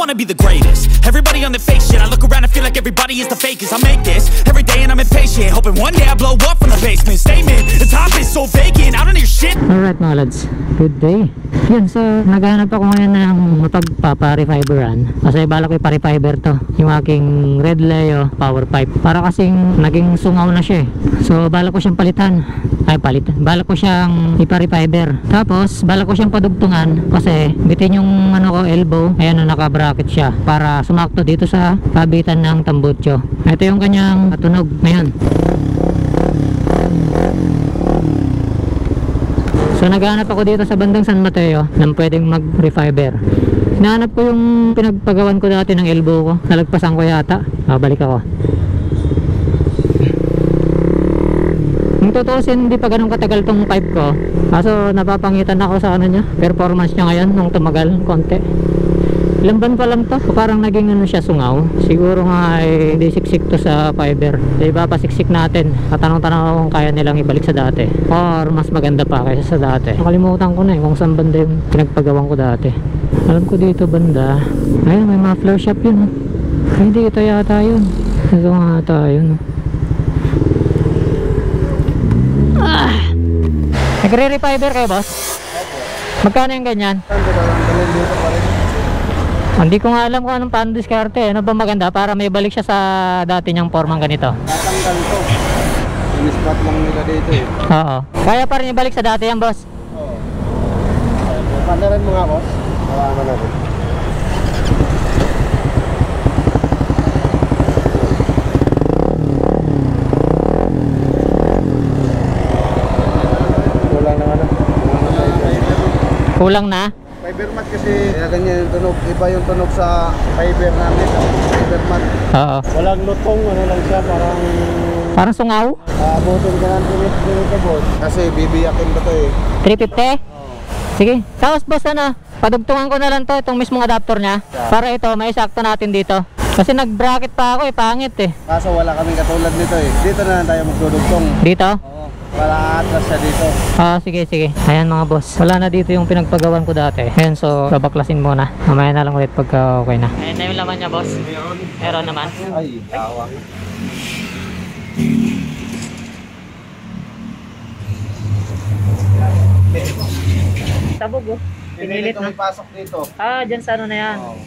wanna be the greatest. Everybody on the fake shit, I look around and feel like everybody is the fakest. I make this every day and I'm impatient, hoping one day I blow up from the basement. Statement, the top is so vacant, I don't hear shit. Alright mga lads, good day. Yun, so naghanap ako ngayon ng mapagpa-refiberan kasi balak ko i-refiber to, yung aking Red Leo power pipe, para kasing naging sungaw na siya eh. So balak ko siyang palitan, balak ko siyang ipa-refiber, tapos balak ko siyang padugtungan kasi bitin yung ano ko elbow, ayan na naka-bracket siya para sumakto dito sa kabitan ng tambutso. Ito yung kanyang tunog ngayon. So naghahanap ako dito sa bandang San Mateo ng pwedeng mag-refiber. Hinahanap ko yung pinagpagawan ko dati ng elbow ko, nalagpasan ko yata. Balik ako. Kung tutusin, hindi pa ganun katagal tong pipe ko, kaso napapangitan ako sa ano niya, performance niya ngayon nung tumagal konti. Ilang buwan pa lang to, parang naging ano siya, sungaw. Siguro nga ay hindi siksik to sa fiber. Diba pa siksik natin, katanong-tanong ako kung kaya nilang ibalik sa dati or mas maganda pa kaysa sa dati. Nakalimutan ko na kung saan banda yung pinagpagawan ko dati. Alam ko dito banda, ayun may muffler shop yun. Ay, hindi ito yata yun, ito nga ata yun. Nagre-refiber kayo boss? Magkano yung ganyan? Hindi ko nga alam kung anong paano diskarte. Ano ba maganda para may balik siya sa dati niyang formang ganito? Tatanggal to. Ini-spot lang nila dito eh. Oo. Kaya pa rin ibalik sa dati yan boss? Oo. Panaran mo nga boss. Hawakan natin. Kulang na ano? Kulang na? Fiber mat kasi ganyan yung tunog. Iba yung tunog sa fiber namin. Fiber mat. Oo. Walang lutong, ano lang siya, Parang sungaw? butong ka ng pinito boss. Kasi bibiyakin ba to eh. 350? Sige. Tapos boss ano, padugtungan ko na lang to, itong mismong adapter niya. Para ito, may sakto natin dito. Kasi nag-bracket pa ako eh, pangit eh. Kaso wala kaming katulad nito eh. Dito na lang tayo magdudugtong. Dito? Oo. Wala atras siya dito. Sige, sige. Ayan mga boss. Wala na dito yung pinagpagawan ko dati. Ayan, so babaklasin muna. Mamaya na lang ulit pagka okay na. Ayan na yung laman niya boss. Meron naman. Ay, tawa. Tabog oh. Pinilit na. Pasok dito. Dyan sa ano na yan. Oh.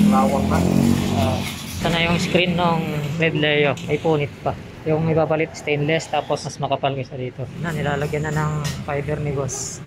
Lawak na. Ito na yung screen ng Red Leo. May punit pa. Yung ipapalit stainless tapos mas makapal kaysa dito. Nilalagyan na ng fiber ni boss.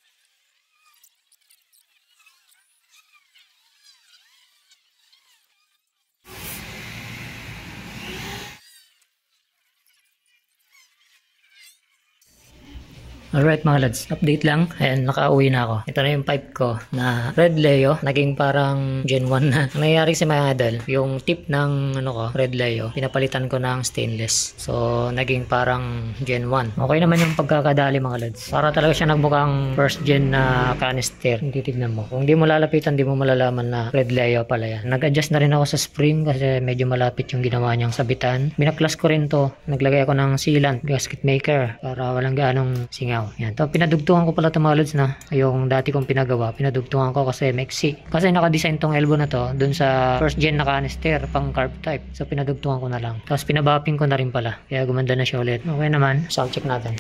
Alright mga lads, update lang. Ayan, nakauwi na ako. Ito na yung pipe ko na Red Leo. Naging parang Gen 1 na. Ang nangyayari si mga idol, yung tip ng Red Leo, pinapalitan ko ng stainless. So, naging parang Gen 1. Okay naman yung pagkakadali mga lads. Para talaga siya nagmukhang first gen na canister. Hindi tignan mo. Kung di mo lalapitan, di mo malalaman na Red Leo pala yan. Nag-adjust na rin ako sa spring kasi medyo malapit yung ginawa niyang sabitan. Binaklas ko rin to. Naglagay ako ng sealant, gasket maker, para walang ganong singaw. Yan. To, pinadugtungan ko pala ito mga lods na yung dati kong pinagawa. Pinadugtungan ko kasi maiksi. Kasi nakadesign tong elbow na to dun sa first gen na canister pang carb type. So pinadugtungan ko na lang. Tapos pinabapping ko na rin pala. Kaya gumanda na siya ulit. Okay naman. Sound check natin.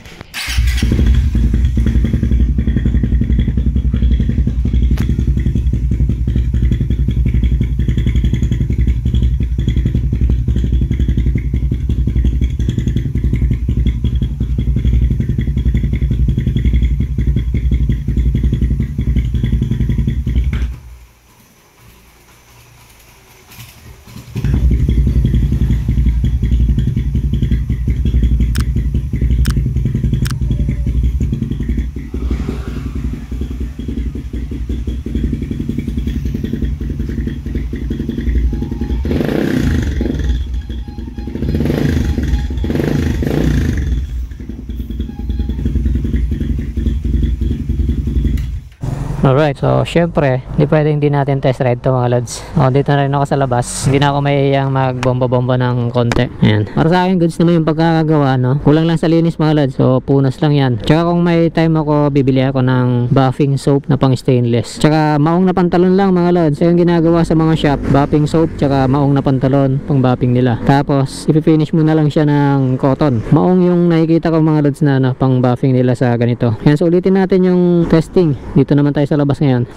Alright, so syempre, hindi pwedeng hindi natin test ride to mga lods. Dito na rin ako sa labas. Hindi na ako maiyang magbomba-bomba ng konti. Ayan. Para sa akin, goods naman yung pagkakagawa, no? Kulang lang sa linis mga lods, so punas lang yan. Tsaka kung may time ako, bibili ako ng buffing soap na pang stainless. Tsaka maong na pantalon lang mga lods. So yung ginagawa sa mga shop, buffing soap, tsaka maong na pantalon, pang buffing nila. Tapos, ipifinish mo na lang siya ng cotton. Maong yung nakikita ko mga lods na pang buffing nila sa ganito. Yan, so ulitin natin yung testing. Dito naman tayo sa labas ngayon.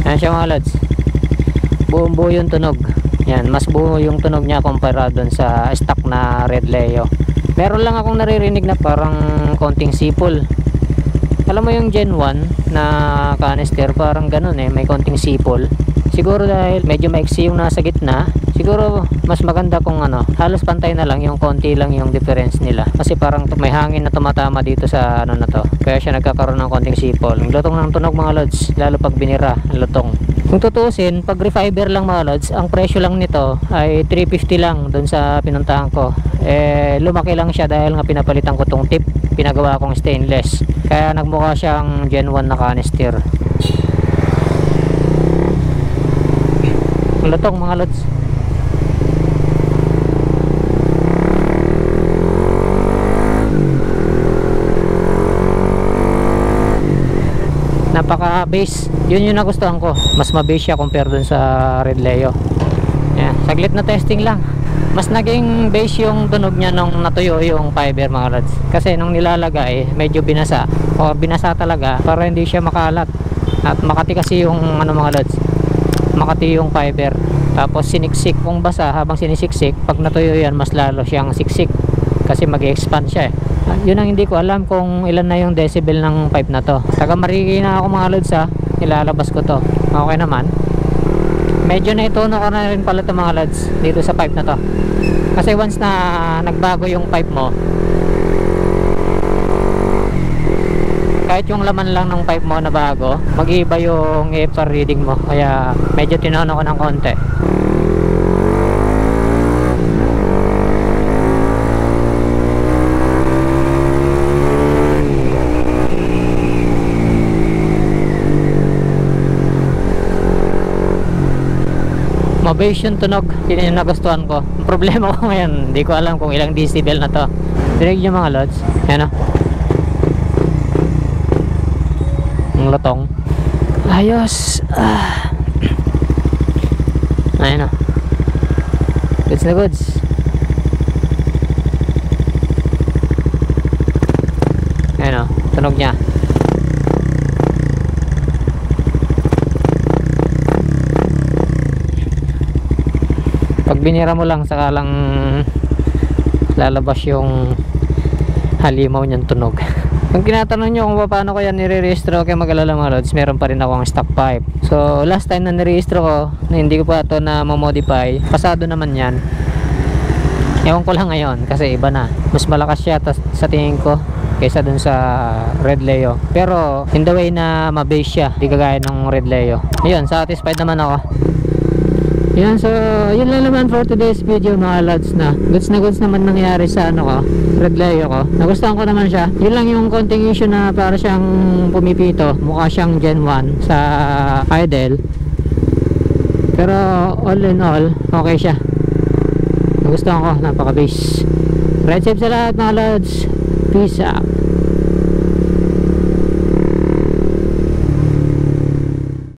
Ayan siya mga lods, buong buo yung tunog. Yan, mas buo yung tunog niya kumpara dun sa stock na Red Leo. Meron lang akong naririnig na parang konting sipol. Alam mo yung Gen 1 na canister, parang ganun may konting sipol. Siguro dahil medyo maiksi yung nasa gitna, siguro mas maganda kung halos pantay na lang, yung konti lang yung difference nila. Kasi parang may hangin na tumatama dito sa na to. Kaya siya nagkakaroon ng konting sipol. Ang lutong ng tunog mga lods, lalo pag binira, ang lutong. Kung tutusin, pag refiber lang mga lods, ang presyo lang nito ay 350 lang dun sa pinuntahan ko. Lumaki lang siya dahil nga pinapalitan ko tong tip, pinagawa kong stainless. Kaya nagmukha siyang Gen 1 na canister. Ang lutong mga lods. Napaka bass, yun yung nagustuhan ko. Mas ma-bass siya compare dun sa Red Leo. Yan, saglit na testing lang. Mas naging bass yung tunog niya nung natuyo yung fiber mga lods. Kasi nung nilalagay medyo binasa, o binasa talaga para hindi siya makalat. At makati kasi yung mga lods, makati yung fiber. Tapos siniksik kung basa, habang sinisiksik, pag natuyo yan mas lalo siyang siksik kasi mag-expand siya Yun ang hindi ko alam kung ilan na yung decibel ng pipe na to. Taga Mariki na ako mga lods ilalabas ko to. Okay naman. Medyo na itono ko na rin pala to mga lods dito sa pipe na to. Kasi once na nagbago yung pipe mo, kahit yung laman lang ng pipe mo na bago, mag-iiba yung AFR reading mo. Kaya medyo tinono ko ng konti. Mabase yung tunog, yun yung nagustuhan ko. Ang problema ko ngayon, hindi ko alam kung ilang decibel na to. Dinig nyo mga lods, yan ang lutong. Ayos. Ayun goods na goods. Ayun tunog nya. Pag binira mo lang, saka lang lalabas yung halimaw niyang tunog. Kung tinatanong nyo kung paano ko yan nire-rehistro, kaya mag-alala mga lods, meron pa rin ako ang stock pipe. So last time na nire-rehistro ko, na hindi ko pa ito na mamodify, pasado naman yan. Ewan ko lang ngayon kasi iba na, mas malakas siya sa tingin ko kaysa dun sa Red Leo. Pero in the way na mabase siya, di kagaya ng Red Leo. Ayun, satisfied naman ako. Yan, so yun lang naman for today's video mga lods na goods naman nangyari sa Red Leo ko. Nagustuhan ko naman siya. Yun lang yung konting issue na para siyang pumipito, mukha siyang Gen 1 sa idle. Pero all in all, okay siya. Nagustuhan ko, napaka-base. Ride safe sa lahat mga lods. Peace out.